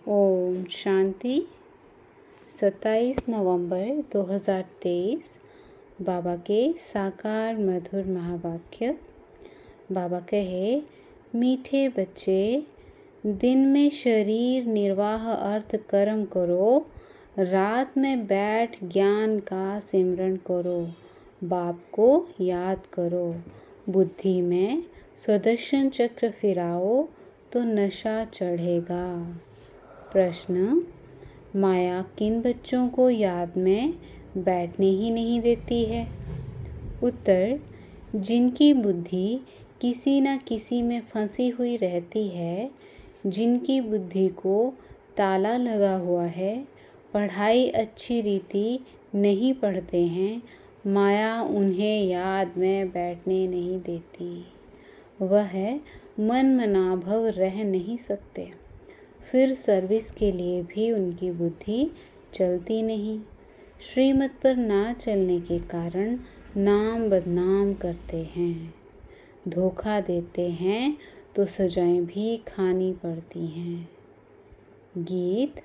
ओम शांति। 27 नवंबर 2023 बाबा के साकार मधुर महावाक्य। बाबा कहे, मीठे बच्चे, दिन में शरीर निर्वाह अर्थ कर्म करो, रात में बैठ ज्ञान का सिमरन करो, बाप को याद करो, बुद्धि में सुदर्शन चक्र फिराओ तो नशा चढ़ेगा। प्रश्न, माया किन बच्चों को याद में बैठने ही नहीं देती है? उत्तर, जिनकी बुद्धि किसी न किसी में फंसी हुई रहती है, जिनकी बुद्धि को ताला लगा हुआ है, पढ़ाई अच्छी रीति नहीं पढ़ते हैं, माया उन्हें याद में बैठने नहीं देती। वह मन मनाभव रह नहीं सकते, फिर सर्विस के लिए भी उनकी बुद्धि चलती नहीं। श्रीमत पर ना चलने के कारण नाम बदनाम करते हैं, धोखा देते हैं तो सजाएं भी खानी पड़ती हैं। गीत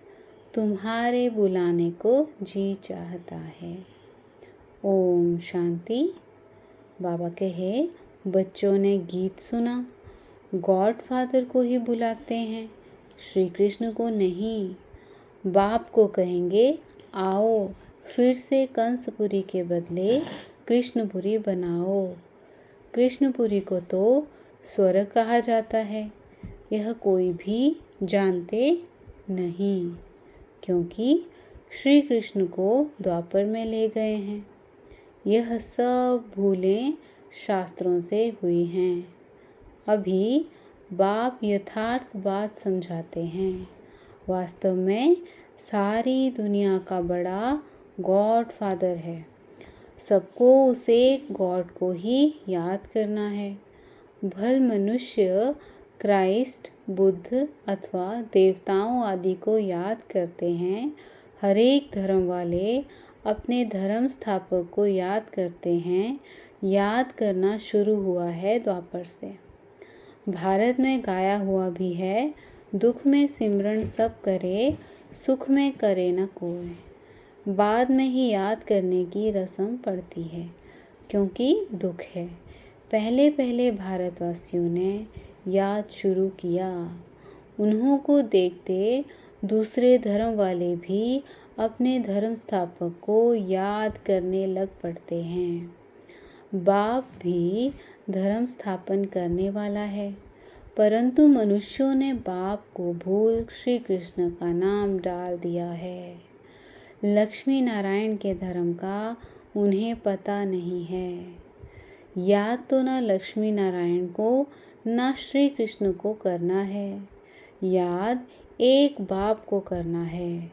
तुम्हारे बुलाने को जी चाहता है। ओम शांति। बाबा कहे, बच्चों ने गीत सुना, गॉड फादर को ही बुलाते हैं, श्री कृष्ण को नहीं। बाप को कहेंगे, आओ फिर से कंसपुरी के बदले कृष्णपुरी बनाओ। कृष्णपुरी को तो स्वर्ग कहा जाता है, यह कोई भी जानते नहीं, क्योंकि श्री कृष्ण को द्वापर में ले गए हैं। यह सब भूलें शास्त्रों से हुई हैं। अभी बाप यथार्थ बात समझाते हैं। वास्तव में सारी दुनिया का बड़ा गॉड फादर है। सबको उसे गॉड को ही याद करना है। भल मनुष्य क्राइस्ट, बुद्ध अथवा देवताओं आदि को याद करते हैं। हर एक धर्म वाले अपने धर्म स्थापक को याद करते हैं। याद करना शुरू हुआ है द्वापर से। भारत में गाया हुआ भी है, दुख में सिमरन सब करे, सुख में करे न कोई। बाद में ही याद करने की रस्म पड़ती है, क्योंकि दुख है। पहले पहले भारतवासियों ने याद शुरू किया। उन्हों को देखते दूसरे धर्म वाले भी अपने धर्म स्थापक को याद करने लग पड़ते हैं। बाप भी धर्म स्थापन करने वाला है, परंतु मनुष्यों ने बाप को भूल श्री कृष्ण का नाम डाल दिया है। लक्ष्मी नारायण के धर्म का उन्हें पता नहीं है। याद तो ना लक्ष्मी नारायण को ना श्री कृष्ण को करना है, याद एक बाप को करना है,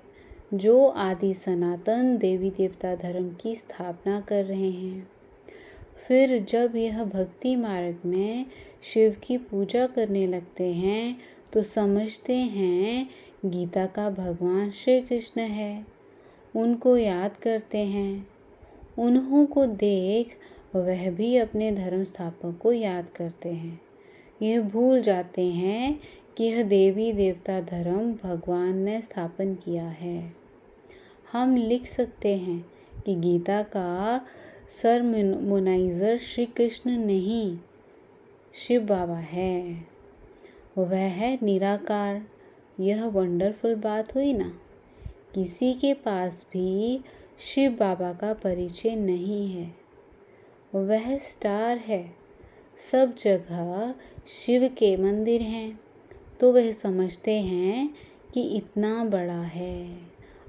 जो आदि सनातन देवी देवता धर्म की स्थापना कर रहे हैं। फिर जब यह भक्ति मार्ग में शिव की पूजा करने लगते हैं तो समझते हैं गीता का भगवान श्री कृष्ण है। उनको याद करते हैं। उन्हों को देख वह भी अपने धर्म स्थापक को याद करते हैं। यह भूल जाते हैं कि यह देवी देवता धर्म भगवान ने स्थापन किया है। हम लिख सकते हैं कि गीता का सरमोनाइजर श्री कृष्ण नहीं, शिव बाबा है। वह है निराकार। यह वंडरफुल बात हुई ना। किसी के पास भी शिव बाबा का परिचय नहीं है। वह स्टार है। सब जगह शिव के मंदिर हैं, तो वह समझते हैं कि इतना बड़ा है,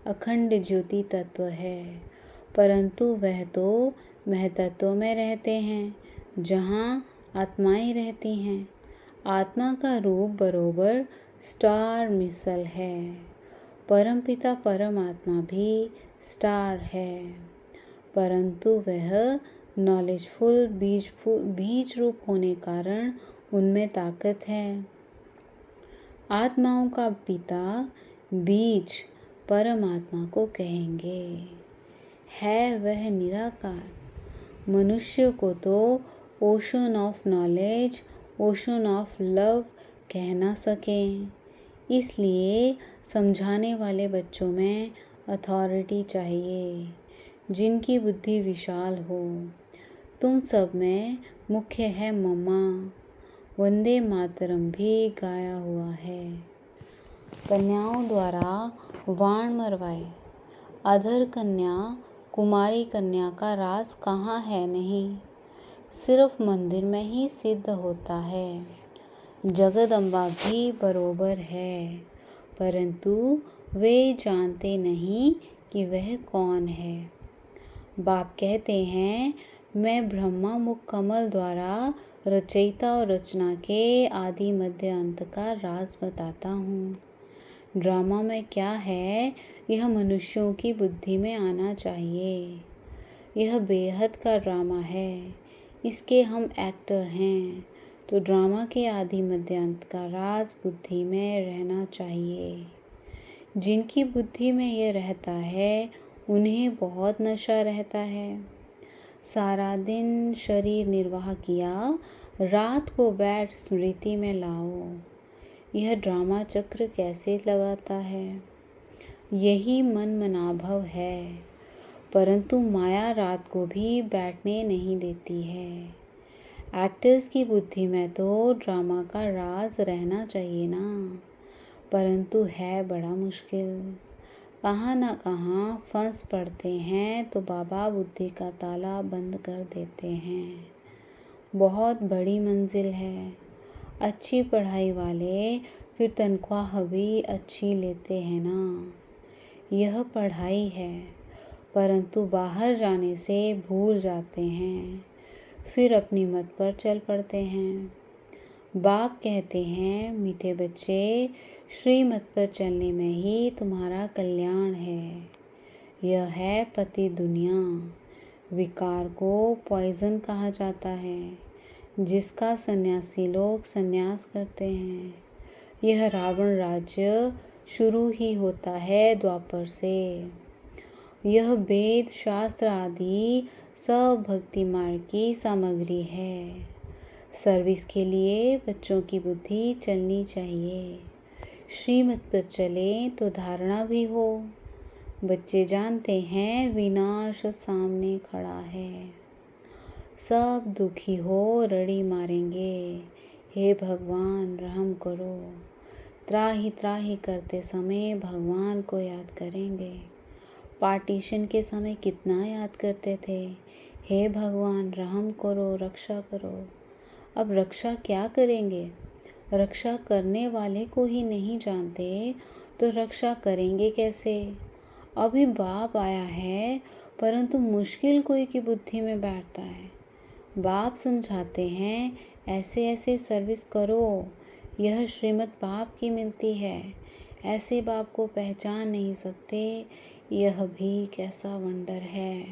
अखंड ज्योति तत्व है, परंतु वह तो महतत्व में रहते हैं, जहाँ आत्माएं रहती हैं। आत्मा का रूप बरोबर स्टार मिसल है। परमपिता परमात्मा भी स्टार है, परंतु वह नॉलेजफुल बीज रूप होने कारण उनमें ताकत है। आत्माओं का पिता बीज परमात्मा को कहेंगे। है वह निराकार। मनुष्य को तो ocean of knowledge, ocean of love कह ना सकें। इसलिए समझाने वाले बच्चों में अथॉरिटी चाहिए, जिनकी बुद्धि विशाल हो। तुम सब में मुख्य है मम्मा। वंदे मातरम भी गाया हुआ है। कन्याओं द्वारा वाण मरवाए। अधर कन्या कुमारी कन्या का राज कहाँ है नहीं, सिर्फ मंदिर में ही सिद्ध होता है। जगदम्बा भी बरोबर है, परंतु वे जानते नहीं कि वह कौन है। बाप कहते हैं, मैं ब्रह्मा मुख कमल द्वारा रचयिता और रचना के आदि मध्य अंत का राज बताता हूँ। ड्रामा में क्या है, यह मनुष्यों की बुद्धि में आना चाहिए। यह बेहद का ड्रामा है, इसके हम एक्टर हैं, तो ड्रामा के आदि मध्य अंत का राज बुद्धि में रहना चाहिए। जिनकी बुद्धि में यह रहता है, उन्हें बहुत नशा रहता है। सारा दिन शरीर निर्वाह किया, रात को बैठ स्मृति में लाओ। यह ड्रामा चक्र कैसे लगाता है? यही मन मनाभव है, परंतु माया रात को भी बैठने नहीं देती है। एक्टर्स की बुद्धि में तो ड्रामा का राज रहना चाहिए ना, परंतु है बड़ा मुश्किल। कहाँ ना कहाँ फंस पड़ते हैं तो बाबा बुद्धि का ताला बंद कर देते हैं। बहुत बड़ी मंजिल है। अच्छी पढ़ाई वाले फिर तनख्वाह भी अच्छी लेते हैं ना। यह पढ़ाई है, परंतु बाहर जाने से भूल जाते हैं, फिर अपनी मत पर चल पड़ते हैं। बाप कहते हैं, मीठे बच्चे, श्रीमत पर चलने में ही तुम्हारा कल्याण है। यह है पति दुनिया। विकार को पॉइजन कहा जाता है, जिसका सन्यासी लोग सन्यास करते हैं। यह रावण राज्य शुरू ही होता है द्वापर से। यह वेद शास्त्र आदि सब भक्ति मार्ग की सामग्री है। सर्विस के लिए बच्चों की बुद्धि चलनी चाहिए। श्रीमत पर चले तो धारणा भी हो। बच्चे जानते हैं विनाश सामने खड़ा है। सब दुखी हो रड़ी मारेंगे, हे भगवान रहम करो। त्राही त्राही करते समय भगवान को याद करेंगे। पार्टीशन के समय कितना याद करते थे, हे भगवान रहम करो, रक्षा करो। अब रक्षा क्या करेंगे? रक्षा करने वाले को ही नहीं जानते तो रक्षा करेंगे कैसे? अभी बाप आया है, परंतु मुश्किल कोई की बुद्धि में बैठता है। बाप समझाते हैं, ऐसे ऐसे सर्विस करो, यह श्रीमत बाप की मिलती है। ऐसे बाप को पहचान नहीं सकते, यह भी कैसा वंडर है।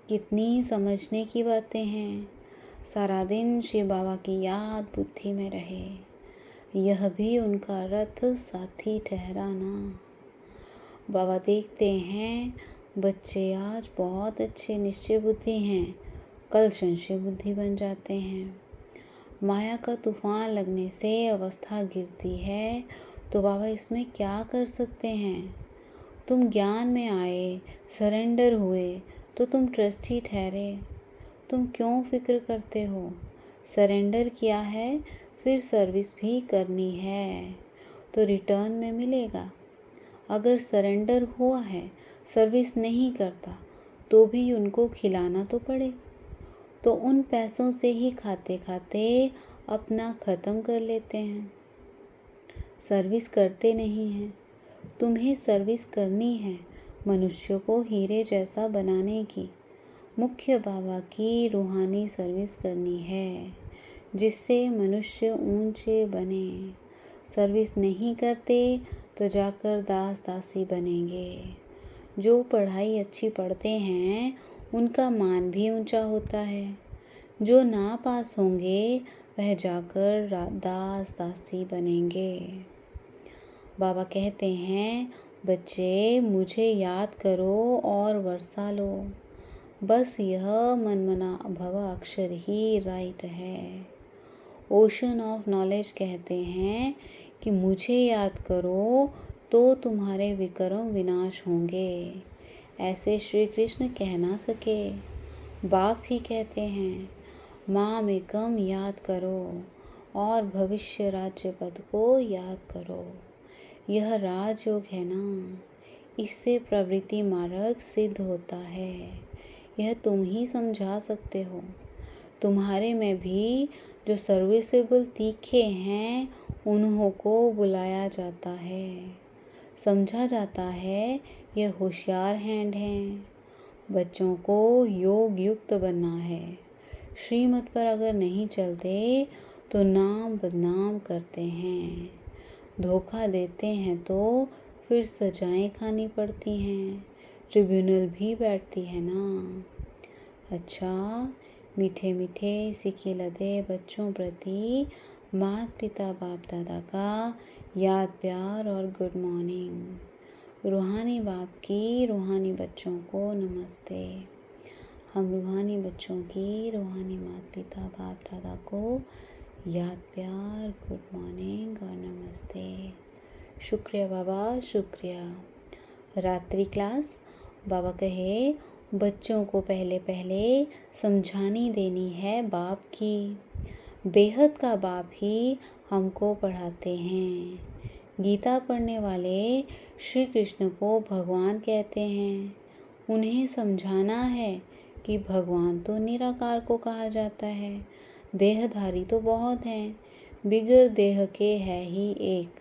कितनी समझने की बातें हैं। सारा दिन शिव बाबा की याद बुद्धि में रहे, यह भी उनका रथ साथी ठहराना। बाबा देखते हैं, बच्चे आज बहुत अच्छे निश्चय बुद्धि हैं, कल संशय बुद्धि बन जाते हैं। माया का तूफान लगने से अवस्था गिरती है, तो बाबा इसमें क्या कर सकते हैं? तुम ज्ञान में आए, सरेंडर हुए, तो तुम ट्रस्टी ठहरे। तुम क्यों फिक्र करते हो? सरेंडर किया है, फिर सर्विस भी करनी है, तो रिटर्न में मिलेगा। अगर सरेंडर हुआ है, सर्विस नहीं करता, तो भी उनको खिलाना तो पड़े। तो उन पैसों से ही खाते खाते अपना ख़त्म कर लेते हैं। सर्विस करते नहीं हैं। तुम्हें सर्विस करनी है, मनुष्य को हीरे जैसा बनाने की। मुख्य बाबा की रूहानी सर्विस करनी है, जिससे मनुष्य ऊंचे बने। सर्विस नहीं करते तो जाकर दास दासी बनेंगे। जो पढ़ाई अच्छी पढ़ते हैं, उनका मान भी ऊंचा होता है। जो ना पास होंगे, वह जाकर दास दासी बनेंगे। बाबा कहते हैं, बच्चे मुझे याद करो और वर्षा लो। बस यह मनमना भव अक्षर ही राइट है। ओशन ऑफ नॉलेज कहते हैं कि मुझे याद करो तो तुम्हारे विक्रम विनाश होंगे। ऐसे श्री कृष्ण कह ना सके, बाप ही कहते हैं, माम एकम याद करो और भविष्य राज्य पद को याद करो। यह राजयोग है ना, इससे प्रवृत्ति मार्ग सिद्ध होता है। यह तुम ही समझा सकते हो। तुम्हारे में भी जो सर्विसेबल तीखे हैं उन्हों को बुलाया जाता है, समझा जाता है यह होशियार हैंड हैं। बच्चों को योग युक्त बनना है। श्रीमत पर अगर नहीं चलते तो नाम बदनाम करते हैं। धोखा देते हैं तो फिर सजाएं खानी पड़ती हैं, ट्रिब्यूनल भी बैठती है ना। अच्छा, मीठे मीठे सीखे लदे बच्चों प्रति माता पिता बाप दादा का याद प्यार और गुड मॉर्निंग। रूहानी बाप की रूहानी बच्चों को नमस्ते। हम रूहानी बच्चों की रूहानी माता पिता बाप दादा को याद प्यार गुड मॉर्निंग और नमस्ते। शुक्रिया बाबा, शुक्रिया। रात्रि क्लास बाबा कहे, बच्चों को पहले पहले समझानी देनी है बाप की। बेहद का बाप ही हमको पढ़ाते हैं। गीता पढ़ने वाले श्री कृष्ण को भगवान कहते हैं। उन्हें समझाना है कि भगवान तो निराकार को कहा जाता है, देहधारी तो बहुत हैं, बिगर देह के है ही एक,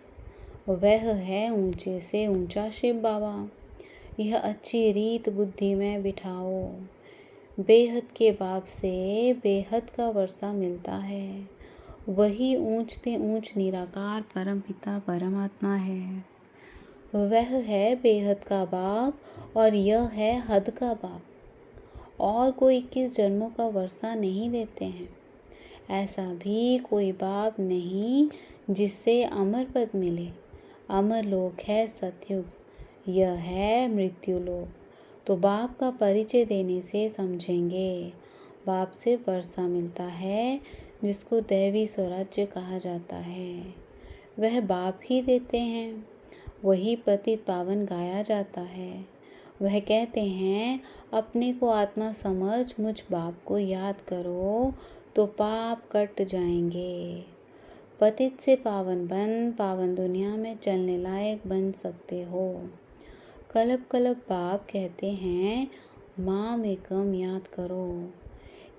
वह है ऊंचे से ऊंचा शिव बाबा। यह अच्छी रीत बुद्धि में बिठाओ। बेहद के बाप से बेहद का वर्षा मिलता है। वही ऊंचते ऊंच निराकार परम पिता परमात्मा है। वह है बेहद का बाप और यह है हद का बाप। और कोई 21 जन्मों का वर्षा नहीं देते हैं। ऐसा भी कोई बाप नहीं जिससे अमर पद मिले। अमर लोक है सतयुग, यह है मृत्यु लोक। तो बाप का परिचय देने से समझेंगे। बाप से वर्षा मिलता है जिसको दैवी स्वराज्य कहा जाता है, वह बाप ही देते हैं। वही पतित पावन गाया जाता है। वह कहते हैं, अपने को आत्मा समझ मुझ बाप को याद करो तो पाप कट जाएंगे। पतित से पावन बन पावन दुनिया में चलने लायक बन सकते हो। कलब कलब बाप कहते हैं, माम एकम याद करो।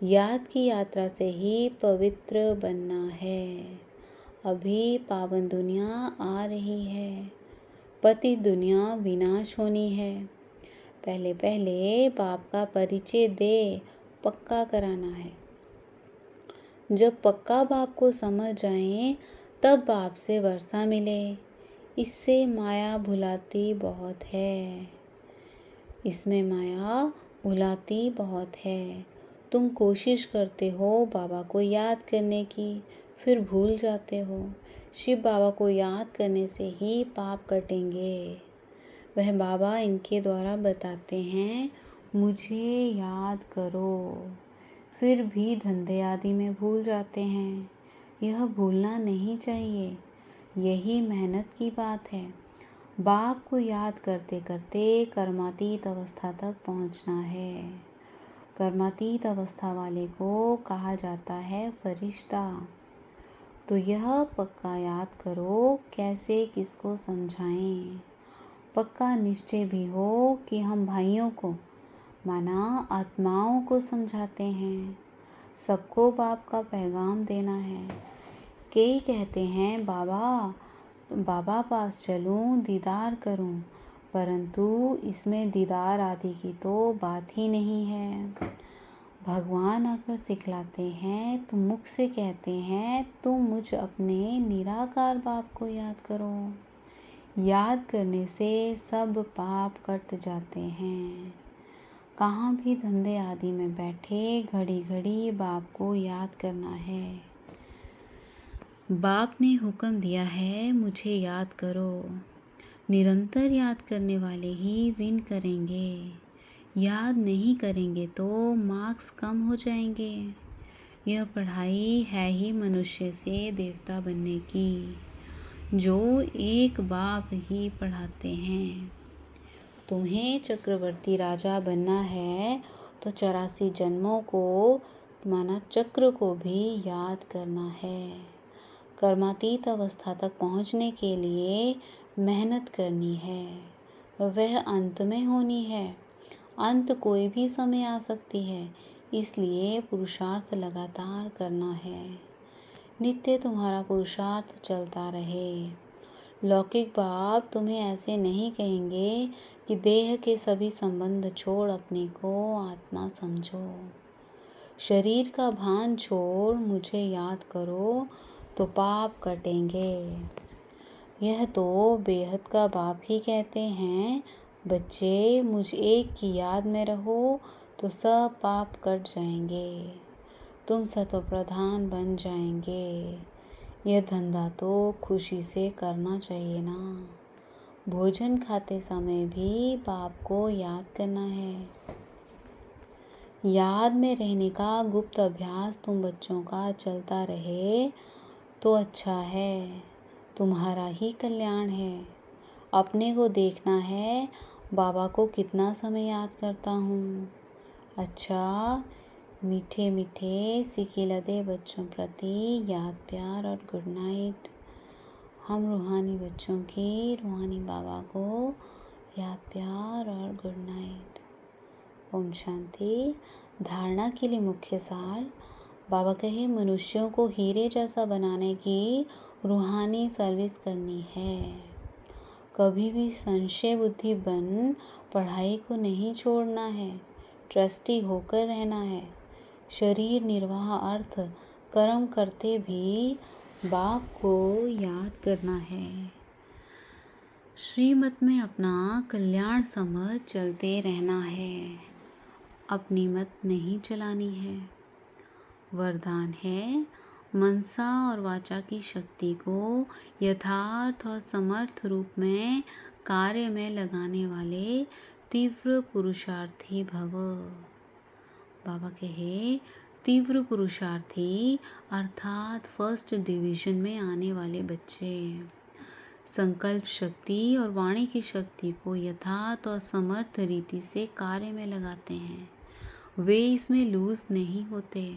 याद की यात्रा से ही पवित्र बनना है। अभी पावन दुनिया आ रही है, पतित दुनिया विनाश होनी है। पहले पहले बाप का परिचय दे, पक्का कराना है। जब पक्का बाप को समझ जाएं, तब बाप से वर्षा मिले। इससे माया भुलाती बहुत है। इसमें माया भुलाती बहुत है। तुम कोशिश करते हो बाबा को याद करने की, फिर भूल जाते हो। शिव बाबा को याद करने से ही पाप कटेंगे। वह बाबा इनके द्वारा बताते हैं, मुझे याद करो। फिर भी धंधे आदि में भूल जाते हैं। यह भूलना नहीं चाहिए। यही मेहनत की बात है। बाप को याद करते करते कर्मातीत अवस्था तक पहुंचना है। कर्मातीत अवस्था वाले को कहा जाता है फरिश्ता। तो यह पक्का याद करो, कैसे किसको समझाएं। पक्का निश्चय भी हो कि हम भाइयों को, माना आत्माओं को समझाते हैं। सबको बाप का पैगाम देना है। कई कहते हैं, बाबा पास चलूं, दीदार करूं, परंतु इसमें दीदार आदि की तो बात ही नहीं है। भगवान आकर सिखलाते हैं तो मुख से कहते हैं, तुम मुझ अपने निराकार बाप को याद करो। याद करने से सब पाप कट जाते हैं। कहाँ भी धंधे आदि में बैठे घड़ी घड़ी बाप को याद करना है। बाप ने हुक्म दिया है, मुझे याद करो। निरंतर याद करने वाले ही विन करेंगे। याद नहीं करेंगे तो मार्क्स कम हो जाएंगे। यह पढ़ाई है ही मनुष्य से देवता बनने की। जो एक बाप ही पढ़ाते हैं। तुम्हें चक्रवर्ती राजा बनना है तो 84 जन्मों को माना चक्र को भी याद करना है। कर्मातीत अवस्था तक पहुंचने के लिए मेहनत करनी है, वह अंत में होनी है। अंत कोई भी समय आ सकती है, इसलिए पुरुषार्थ लगातार करना है। नित्य तुम्हारा पुरुषार्थ चलता रहे। लौकिक बाप तुम्हें ऐसे नहीं कहेंगे कि देह के सभी संबंध छोड़ अपने को आत्मा समझो। शरीर का भान छोड़ मुझे याद करो तो पाप कटेंगे। यह तो बेहद का बाप ही कहते हैं, बच्चे मुझ एक की याद में रहो तो सब पाप कट जाएंगे, तुम सतो प्रधान बन जाएंगे। यह धंधा तो खुशी से करना चाहिए ना। भोजन खाते समय भी बाप को याद करना है। याद में रहने का गुप्त अभ्यास तुम बच्चों का चलता रहे तो अच्छा है, तुम्हारा ही कल्याण है। अपने को देखना है, बाबा को कितना समय याद करता हूँ। अच्छा, मीठे मीठे सिकी लदे बच्चों प्रति याद प्यार और गुड नाइट। हम रूहानी बच्चों की रूहानी बाबा को याद प्यार और गुड नाइट। ओम शांति। धारणा के लिए मुख्य सार। बाबा कहे मनुष्यों को हीरे जैसा बनाने की रूहानी सर्विस करनी है। कभी भी संशय बुद्धि बन पढ़ाई को नहीं छोड़ना है, ट्रस्टी होकर रहना है। शरीर निर्वाह अर्थ कर्म करते भी बाप को याद करना है। श्रीमत में अपना कल्याण समझ चलते रहना है, अपनी मत नहीं चलानी है। वरदान है मनसा और वाचा की शक्ति को यथार्थ और समर्थ रूप में कार्य में लगाने वाले तीव्र पुरुषार्थी भव। बाबा कहे तीव्र पुरुषार्थी अर्थात फर्स्ट डिवीजन में आने वाले बच्चे संकल्प शक्ति और वाणी की शक्ति को यथार्थ और समर्थ रीति से कार्य में लगाते हैं। वे इसमें लूज नहीं होते।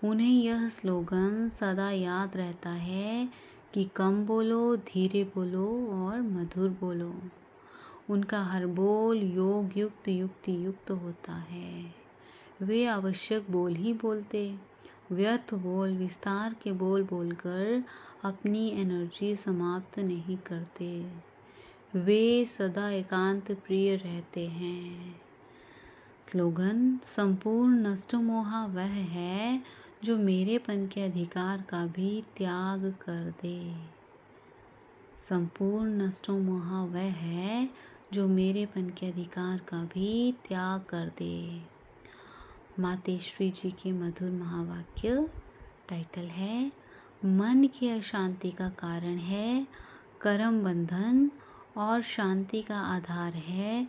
उन्हें यह स्लोगन सदा याद रहता है कि कम बोलो, धीरे बोलो और मधुर बोलो। उनका हर बोल योग युक्त युक्ति युक्त होता है। वे आवश्यक बोल ही बोलते, व्यर्थ बोल विस्तार के बोल बोलकर अपनी एनर्जी समाप्त नहीं करते। वे सदा एकांत प्रिय रहते हैं। स्लोगन संपूर्ण नष्ट मोहा वह है जो मेरेपन के अधिकार का भी त्याग कर दे। संपूर्ण नष्ट मोहा वह है जो मेरेपन के अधिकार का भी त्याग कर दे। मातेश्वरी जी के मधुर महावाक्य। टाइटल है मन की अशांति का कारण है कर्म बंधन और शांति का आधार है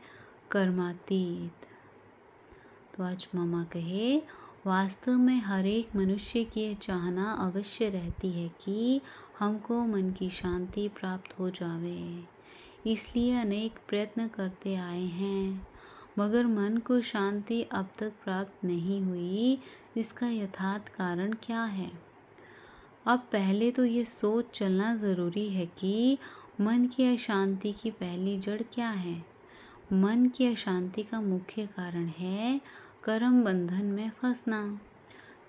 कर्मातीत। तो आज मामा कहे वास्तव में हर एक मनुष्य की यह चाहना अवश्य रहती है कि हमको मन की शांति प्राप्त हो जावे, इसलिए अनेक प्रयत्न करते आए हैं, मगर मन को शांति अब तक प्राप्त नहीं हुई। इसका यथार्थ कारण क्या है? अब पहले तो ये सोच चलना ज़रूरी है कि मन की अशांति की पहली जड़ क्या है। मन की अशांति का मुख्य कारण है कर्म बंधन में फंसना।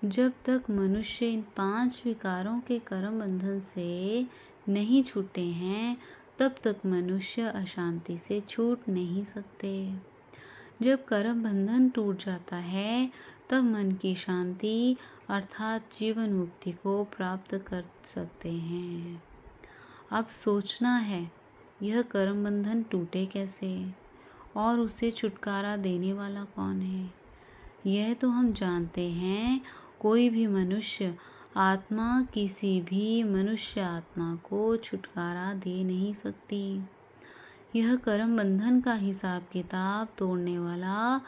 जब तक मनुष्य इन 5 विकारों के कर्म बंधन से नहीं छूटे हैं, तब तक मनुष्य अशांति से छूट नहीं सकते। जब कर्म बंधन टूट जाता है, तब मन की शांति अर्थात जीवन मुक्ति को प्राप्त कर सकते हैं। अब सोचना है यह कर्म बंधन टूटे कैसे और उसे छुटकारा देने वाला कौन है। यह तो हम जानते हैं, कोई भी मनुष्य आत्मा किसी भी मनुष्य आत्मा को छुटकारा दे नहीं सकती। यह कर्म बंधन का हिसाब किताब तोड़ने वाला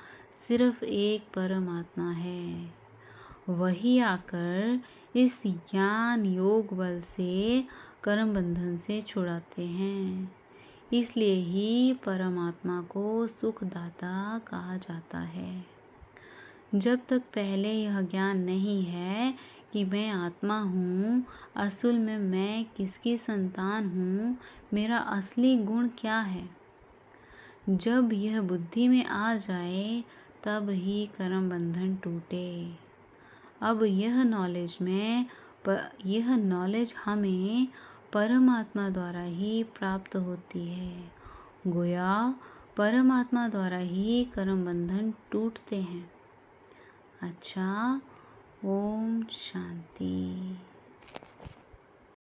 सिर्फ एक परमात्मा है। वही आकर इस ज्ञान योग बल से कर्म बंधन से छुड़ाते हैं। इसलिए ही परमात्मा को सुखदाता कहा जाता है। जब तक पहले यह ज्ञान नहीं है कि मैं आत्मा हूँ, असल में मैं किसकी संतान हूँ, मेरा असली गुण क्या है, जब यह बुद्धि में आ जाए तब ही कर्म बंधन टूटे। अब यह नॉलेज हमें परमात्मा द्वारा ही प्राप्त होती है। गोया परमात्मा द्वारा ही कर्म बंधन टूटते हैं। अच्छा, ओम शांति।